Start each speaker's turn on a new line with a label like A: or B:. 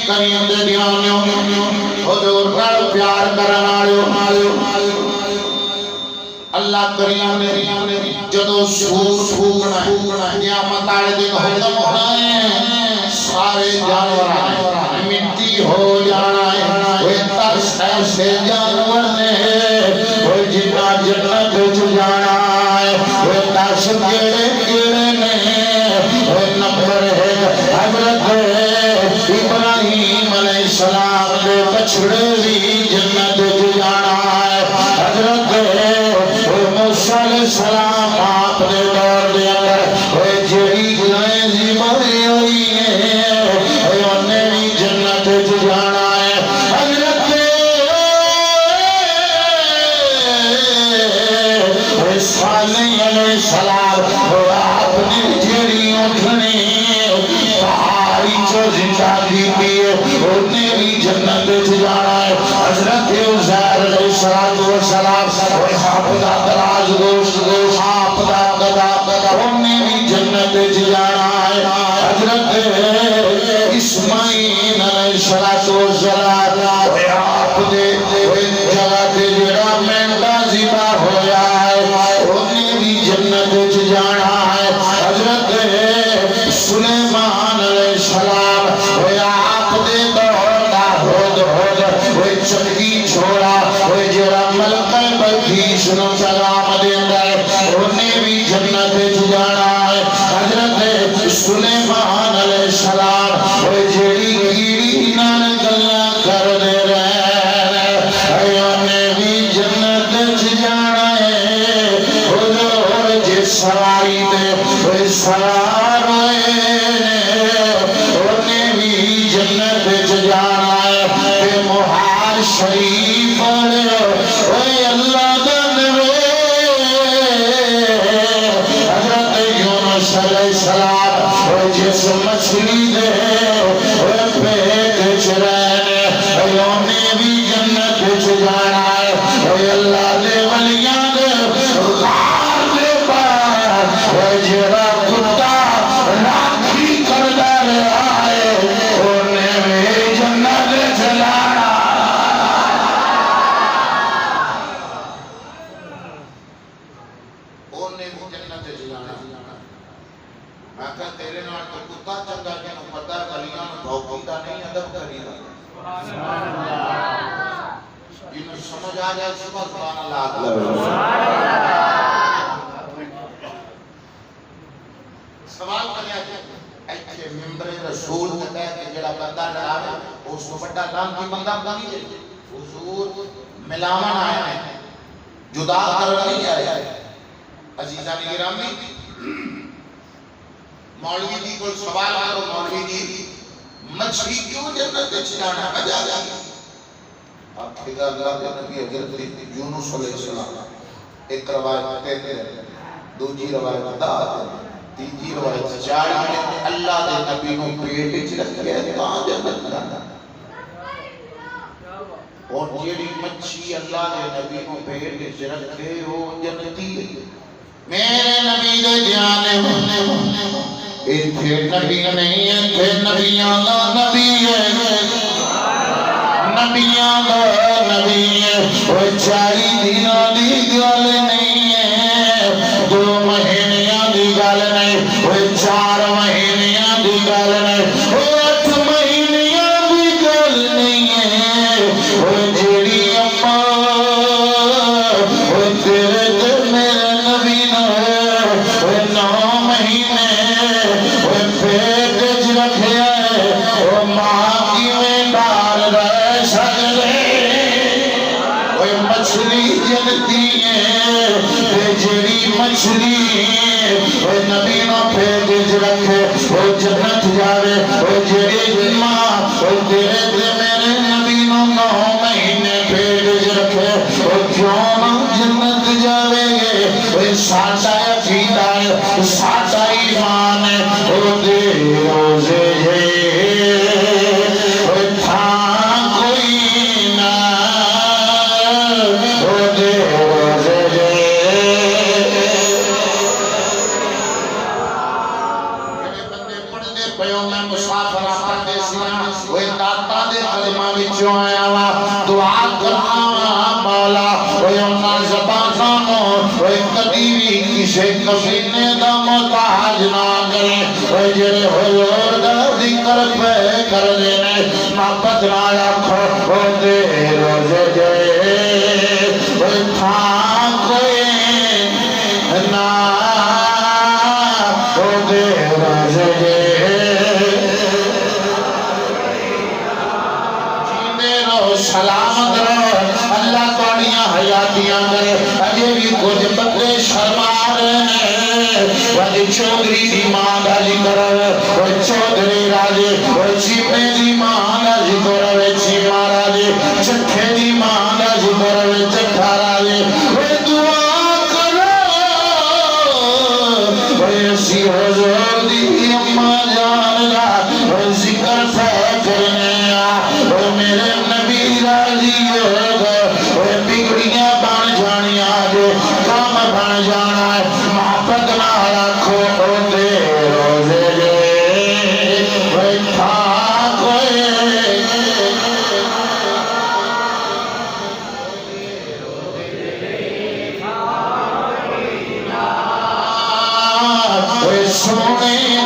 A: کریم دے دیانیوں حضور نال پیار کرن والو اللہ کریم نے جدو سور پھونکنا ہے قیامت والے دن حکم ہونا ہے سارے جانور مٹی ہو جانا ہے وہ ترس ایسے جانور نے وہ جنا جنت وچ جانا ہے وہ ترس کیڑے کیڑے نے وہ نمبر ہے حضرت ابراہیم علیہ السلام دے بچڑے بھی جنت وچ جانا ہے حضرت موسیٰ علیہ السلام آپ نے دور دے اندر وہ جڑی گناہیں زیبائی ہوئی ہیں انہیں بھی جنت وچ جانا ہے حضرت صالح علیہ السلام وہ آپ نے جڑی اٹھنی پہاڑی جو زندگی پیے انہیں بھی جنت وچ جانا ہے حضرت عزیر علیہ السلام وہ حافظہ دراز گوشت حافظہ گدا انہیں بھی جنت وچ جانا ہے حضرت اسماعیل علیہ السلام وہ آپ دے جگہ تے جڑا مینڈا ذبح ہویا ہے انہیں بھی جنت وچ جانا ہے حضرت سلیمان علیہ السلام وہ آپ دے دور دا ہود وہ چکی چھوڑا وہ جڑا ملکہ بلقیس نو پیغام دیندا ہے انہیں بھی جنت وچ جانا ہے حضرت سلیمان علیہ السلام وہ جڑی کیڑی نال گلاں کر دے رہے انہیں بھی جنت وچ جانا ہے حضور جس سواری تے وہ سوار ہوئے انہیں بھی جنت وچ جانا ہے تے محال شریف اے اللہ دا نبی حضرت یونس علیہ السلام وہ جس مچھلی دے وہ پیٹ وچ رہنے انہیں بھی جنت وچ جانا ہے اے اللہ دے ولیاں دے غار دے پار وہ جڑا کتا راکھی کردا رہا ہے انہیں بھی جنت وچ جانا انہیں بھی جنت وچ جانا میں کہا تیرے نال تو کتا چنگا کہ پتہ گلیاں بھوکیدا نہیں ادب کریدا سبحان اللہ جنوں سمجھ آ جائے سبحان اللہ سوال کریا ایتھے ممبر رسول تے کہہ کے جڑا بندہ ڈراوے اس کو بڑا لعنتی بندہ بنی جائے حضور ملاون آیا ہے جدا کرن نہیں آیا ہے عزیزان گرامی مولوی جی کو سوال کرو مولوی جی مچھلی کیوں جنت وچ جانا وجہ کیا آپ کے اللہ کے نبی حضرت یونس علیہ السلام ایک روایت کہتے ہیں دوسری روایت دا تیسری روایت چاڑی اللہ دے نبی کو پیٹ وچ رکھیا ہے کہاں جنت جانا اور جیڑی مچھی اللہ دے نبی کو پیٹ وچ رکھے وہ جنتی ہے میرے نبی دے جانے ایتھے نبی نہیں ایتھے نبیاں دا نبی ہے نبیاں دا نبی ہے وہ 40 دنوں دی گل نہیں ہے 2 مہینیاں دی گل نہیں وہ 4 مہینیاں دی گل نہیں وہ 8 مہینیاں دی گل نہیں ہے وہ جیڑی اما وہ تیرے تے میرے نبی نے وہ 9 مہینے وہ پیٹ وچ رکھیا ہے وہ ماں کیویں ڈال رہ سکدے وہ مچھلی جنتی ہے تے جیڑی مچھلی وہ نبی نو پیٹ وچ رکھے وہ جنت جاوے وہ جیڑی ماں وہ تیرے تے میرے نبی نو 9 مہینے پیٹ وچ رکھے وہ کیوں نہ جنت جاوے گے وہ ساڈا عقیدہ ہے ساڈا ایمان ہے وہ دے روزے وہ تھا کوئی نہ وہ دے روزے بندے پڑھنے پیوں میں مسافر پردیس وچوں آیا وا دعا کرنا مولا اوے انہاں زباناں نو اوے کدی بھی کسے کمینے دا محتاج نہ کرے اوے جڑے حضور دا ذکر پہ کر دے محبت نال آکھو او دے روزے جے اوے تھا کوئی نہ او دے روزے جے سلامت رہو اللہ توڑیاں حیاتیاں کرے اجے بھی کچھ بندے شرما رہے ہیں وجہ چودری دی ماں دا ذکر وہ چودری راجے وہ چیمے دی ماں دا ذکر وہ چیمہ راجے چٹھے دی ماں دا ذکر وہ چٹھا راجے وہ دعا کرو وہ اسی حضور دی اماں جان دا وہ ذکر کرنے وہ میرے نبی راضی ہوگا وہ بگڑیاں بن جانیاں جو کام بن جانا ہے محبت نہ رکھو دے روزے جے وہ تھا کوئی سونے